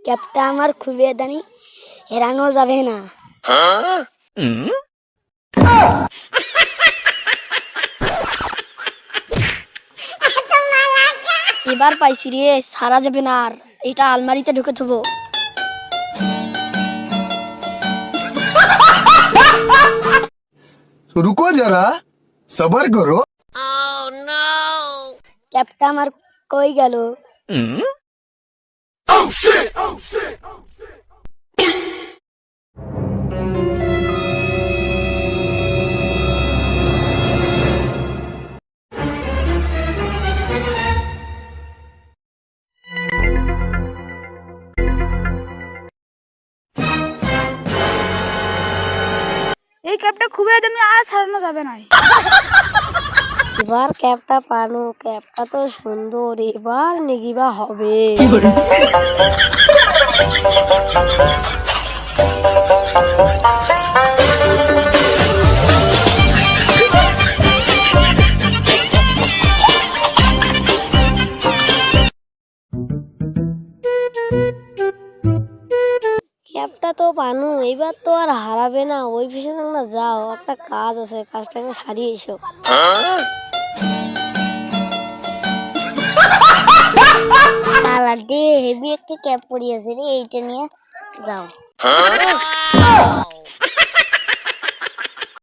ক্যাপটা আমার খুবই দানি, হেরানো যাবে না। এবার পাইছি রে, সারা যাবে না আর। এটা আলমারিতে ঢুকে থবো। रुको जरा सबर करो। ক্যাপটা আমার কই গেল? এই ক্যাপটা খুবই দামি, আর ছাড়ানো যাবে না। এবার ক্যাপটা পানো, ক্যাপটা তো সুন্দর, এবার নেগিবা হবে। ক্যাপটা তো পানু, এবার তো আর হারাবে না। ওই পিছনে না, যাও, একটা কাজ আছে, কাজটাকে সারিয়ে এসো। আলাদে হেভি একটা ক্যাপ পরিয়েছে রে, এইটা নিয়ে যাও।